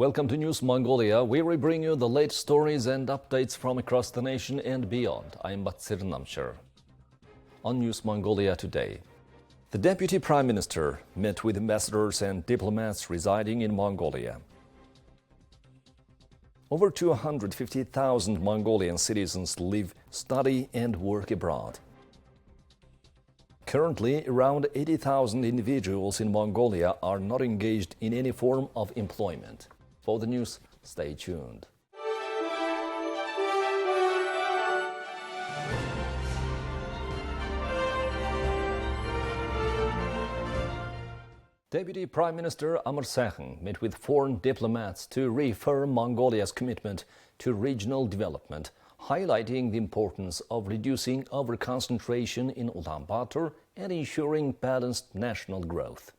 Welcome to News Mongolia, where we bring you the latest stories and updates from across the nation and beyond. I'm Batsir Namshar. On News Mongolia today, the Deputy Prime Minister met with ambassadors and diplomats residing in Mongolia. Over 250,000 Mongolian citizens live, study and work abroad. Currently, around 80,000 individuals in Mongolia are not engaged in any form of employment. For the news, stay tuned. Deputy Prime Minister Amr Sakhan met with foreign diplomats to reaffirm Mongolia's commitment to regional development, highlighting the importance of reducing over-concentration in Ulaanbaatar and ensuring balanced national growth.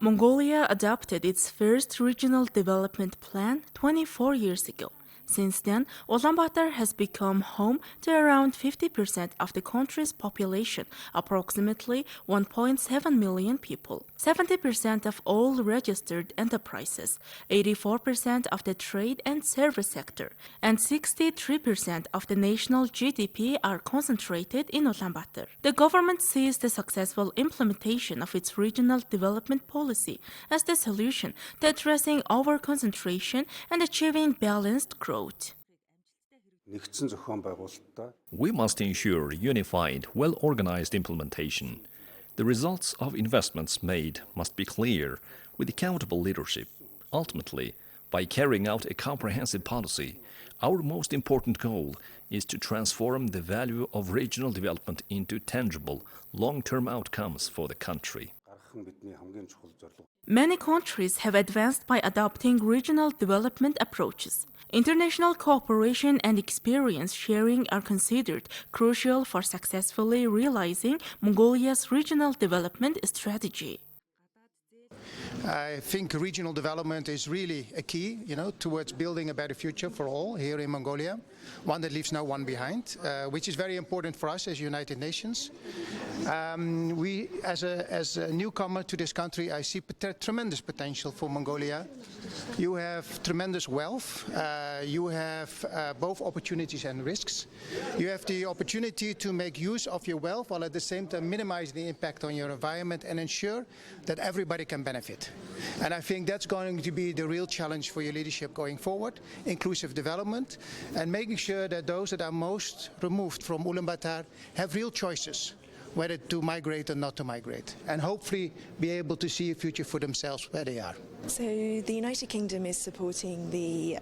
Mongolia adopted its first regional development plan 24 years ago. Since then, Ulaanbaatar has become home to around 50% of the country's population, approximately 1.7 million people. 70% of all registered enterprises, 84% of the trade and service sector, and 63% of the national GDP are concentrated in Ulaanbaatar. The government sees the successful implementation of its regional development policy as the solution to addressing over-concentration and achieving balanced growth. We must ensure unified, well-organized implementation. The results of investments made must be clear, with accountable leadership. Ultimately, by carrying out a comprehensive policy, our most important goal is to transform the value of regional development into tangible, long-term outcomes for the country. Many countries have advanced by adopting regional development approaches. International cooperation and experience sharing are considered crucial for successfully realizing Mongolia's regional development strategy. I think regional development is really a key, towards building a better future for all here in Mongolia, one that leaves no one behind, which is very important for us as United Nations. We, as a newcomer to this country, I see tremendous potential for Mongolia. You have tremendous wealth. You have both opportunities and risks. You have the opportunity to make use of your wealth while at the same time minimize the impact on your environment and ensure that everybody can benefit. And I think that's going to be the real challenge for your leadership going forward, inclusive development, and making sure that those that are most removed from Ulaanbaatar have real choices, whether to migrate or not to migrate, and hopefully be able to see a future for themselves where they are. So the United Kingdom is supporting the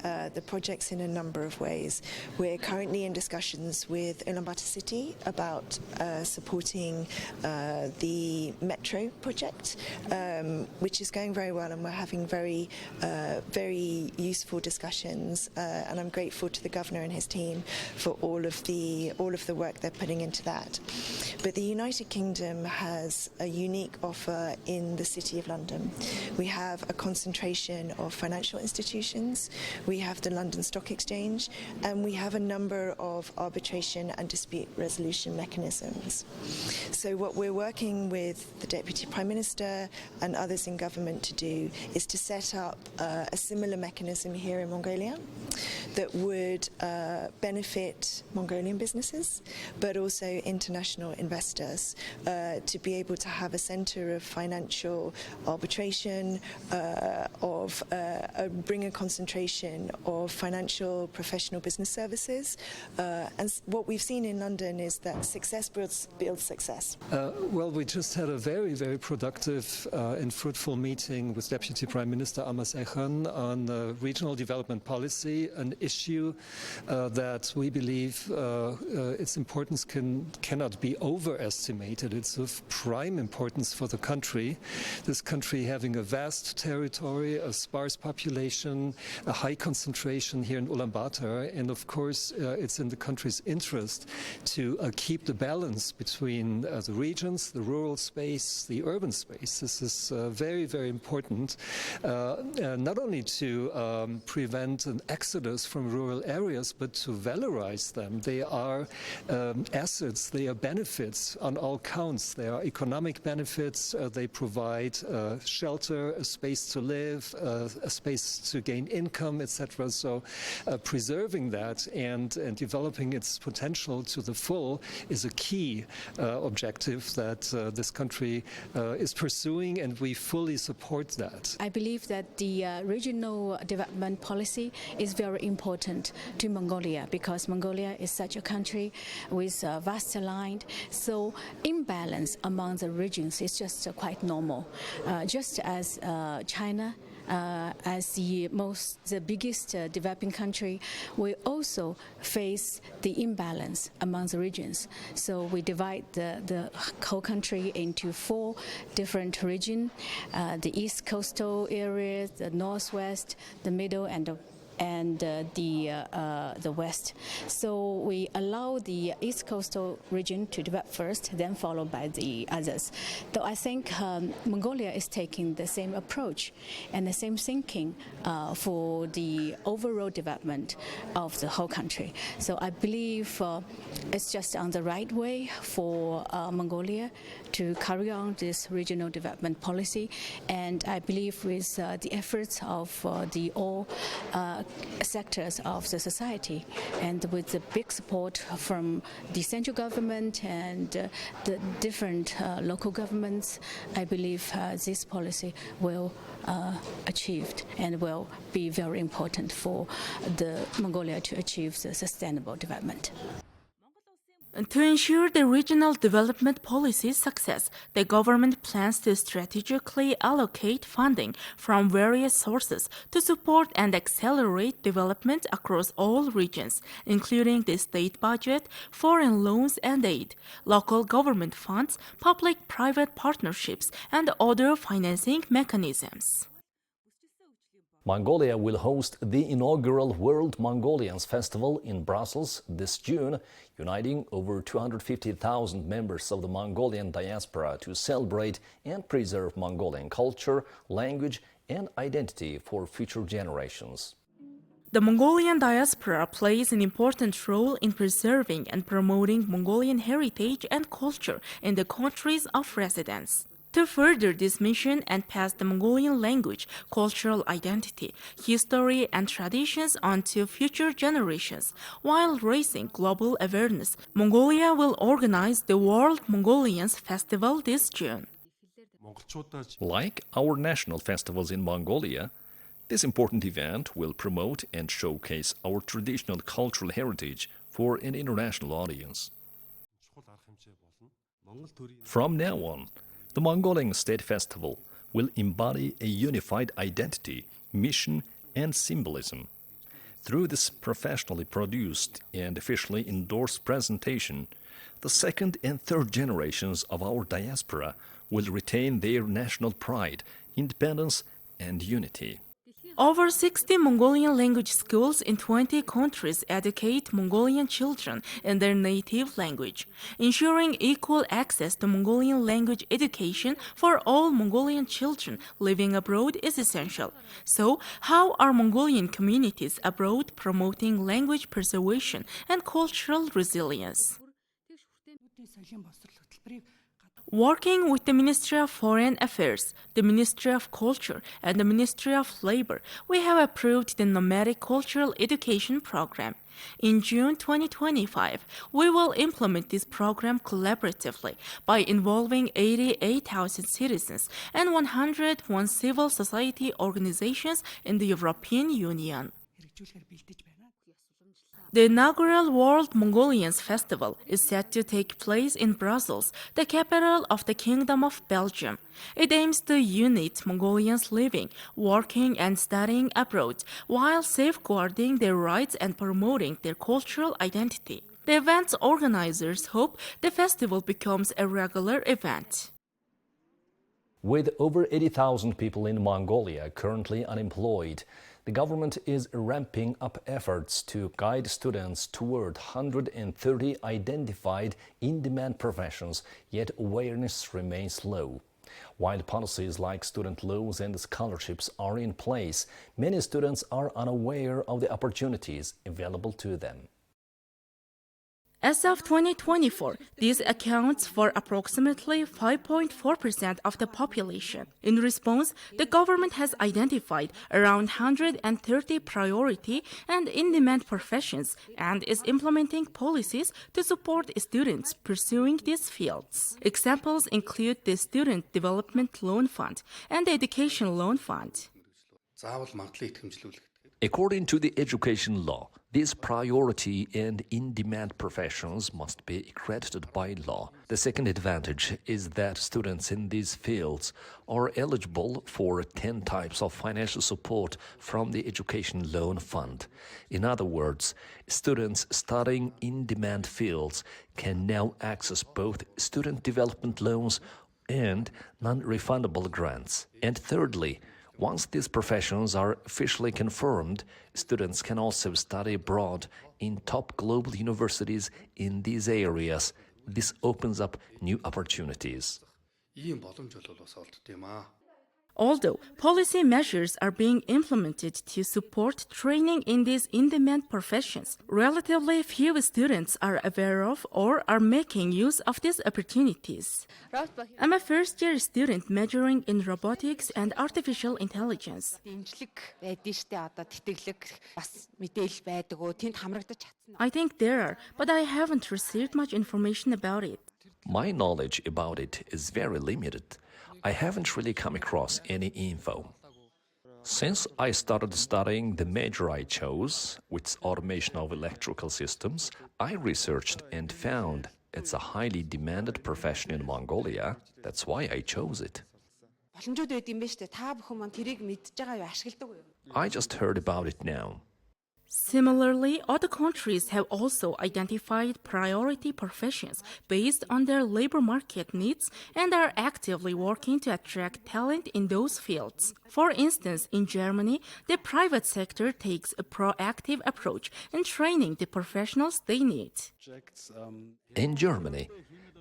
projects in a number of ways. We're currently in discussions with Ulaanbaatar City about supporting the metro project, which is going very well, and we're having very useful discussions. And I'm grateful to the governor and his team for all of the work they're putting into that. But the United Kingdom has a unique offer in the City of London. We have a concentration of financial institutions, we have the London Stock Exchange, and we have a number of arbitration and dispute resolution mechanisms. So what we're working with the Deputy Prime Minister and others in government to do is to set up a similar mechanism here in Mongolia that would benefit Mongolian businesses, but also international investors, to be able to have a centre of financial arbitration, bring a concentration of financial professional business services. And what we've seen in London is that success builds success. Well, we just had a very, very productive and fruitful meeting with Deputy Prime Minister Amr Sakhan on regional development policy, an issue that we believe its importance cannot be overestimated. It's of prime importance for the country. This country having a vast territory, a sparse population, a high concentration here in Ulaanbaatar, and of course it's in the country's interest to keep the balance between the regions, the rural space, the urban space. This is very, very important, not only to prevent an exodus from rural areas, but to valorize them. They are assets, they are benefits benefits on all counts. There are economic benefits. They provide shelter, a space to live, a space to gain income, etc. So preserving that and developing its potential to the full is a key objective that this country is pursuing, and we fully support that. I believe that the regional development policy is very important to Mongolia, because Mongolia is such a country with vast land. So imbalance among the regions is just quite normal. Just as China, as the biggest developing country, we also face the imbalance among the regions. So we divide the whole country into 4 different regions: the east coastal areas, the northwest, the middle, and the west. So we allow the east coastal region to develop first, then followed by the others. Though I think Mongolia is taking the same approach and the same thinking for the overall development of the whole country. So I believe it's just on the right way for Mongolia to carry on this regional development policy. And I believe with the efforts of the all sectors of the society, and with the big support from the central government and the different local governments, I believe this policy will achieved and will be very important for the Mongolia to achieve the sustainable development. To ensure the regional development policy's success, the government plans to strategically allocate funding from various sources to support and accelerate development across all regions, including the state budget, foreign loans and aid, local government funds, public-private partnerships, and other financing mechanisms. Mongolia will host the inaugural World Mongolians Festival in Brussels this June, uniting over 250,000 members of the Mongolian diaspora to celebrate and preserve Mongolian culture, language, and identity for future generations. The Mongolian diaspora plays an important role in preserving and promoting Mongolian heritage and culture in the countries of residence. To further this mission and pass the Mongolian language, cultural identity, history, and traditions on to future generations, while raising global awareness, Mongolia will organize the World Mongolians Festival this June. Like our national festivals in Mongolia, this important event will promote and showcase our traditional cultural heritage for an international audience. From now on, the Mongolian State Festival will embody a unified identity, mission, and symbolism. Through this professionally produced and officially endorsed presentation, the second and third generations of our diaspora will retain their national pride, independence, and unity. Over 60 Mongolian language schools in 20 countries educate Mongolian children in their native language. Ensuring equal access to Mongolian language education for all Mongolian children living abroad is essential. So, how are Mongolian communities abroad promoting language preservation and cultural resilience? Working with the Ministry of Foreign Affairs, the Ministry of Culture, and the Ministry of Labor, we have approved the Nomadic Cultural Education Program. In June 2025, we will implement this program collaboratively by involving 88,000 citizens and 101 civil society organizations in the European Union. The inaugural World Mongolians Festival is set to take place in Brussels, the capital of the Kingdom of Belgium. It aims to unite Mongolians living, working, and studying abroad while safeguarding their rights and promoting their cultural identity. The event's organizers hope the festival becomes a regular event. With over 80,000 people in Mongolia currently unemployed, the government is ramping up efforts to guide students toward 130 identified in-demand professions, yet awareness remains low. While policies like student loans and scholarships are in place, many students are unaware of the opportunities available to them. As of 2024, this accounts for approximately 5.4% of the population. In response, the government has identified around 130 priority and in-demand professions and is implementing policies to support students pursuing these fields. Examples include the Student Development Loan Fund and the Education Loan Fund. According to the education law, these priority and in-demand professions must be accredited by law. The second advantage is that students in these fields are eligible for 10 types of financial support from the Education Loan Fund. In other words, students studying in-demand fields can now access both student development loans and non-refundable grants. And thirdly, once these professions are officially confirmed, students can also study abroad in top global universities in these areas. This opens up new opportunities. Although policy measures are being implemented to support training in these in-demand professions, relatively few students are aware of or are making use of these opportunities. I'm a first-year student majoring in robotics and artificial intelligence. I think there are, but I haven't received much information about it. My knowledge about it is very limited. I haven't really come across any info. Since I started studying the major I chose, which is automation of electrical systems, I researched and found it's a highly demanded profession in Mongolia. That's why I chose it. I just heard about it now. Similarly, other countries have also identified priority professions based on their labor market needs and are actively working to attract talent in those fields. For instance, in Germany, the private sector takes a proactive approach in training the professionals they need. In Germany,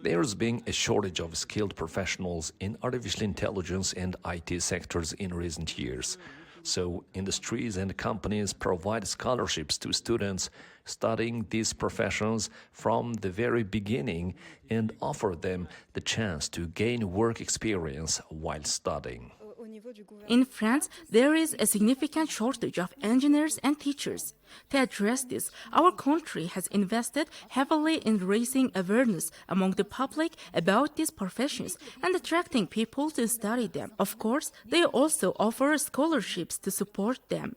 there's been a shortage of skilled professionals in artificial intelligence and IT sectors in recent years. So industries and companies provide scholarships to students studying these professions from the very beginning and offer them the chance to gain work experience while studying. In France, there is a significant shortage of engineers and teachers. To address this, our country has invested heavily in raising awareness among the public about these professions and attracting people to study them. Of course, they also offer scholarships to support them.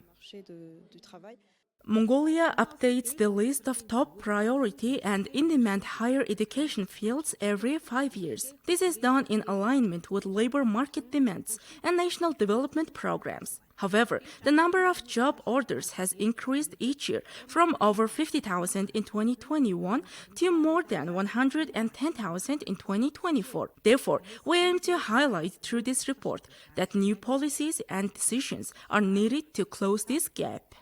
Mongolia updates the list of top priority and in-demand higher education fields every 5 years. This is done in alignment with labor market demands and national development programs. However, the number of job orders has increased each year from over 50,000 in 2021 to more than 110,000 in 2024. Therefore, we aim to highlight through this report that new policies and decisions are needed to close this gap.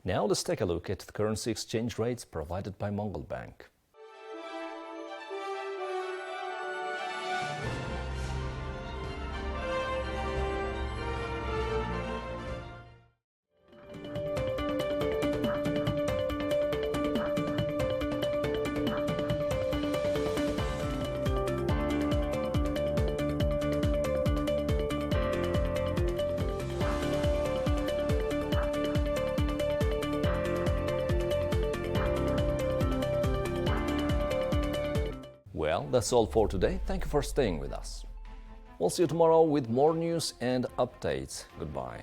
Now let's take a look at the currency exchange rates provided by Mongol Bank. Well, that's all for today. Thank you for staying with us. We'll see you tomorrow with more news and updates. Goodbye.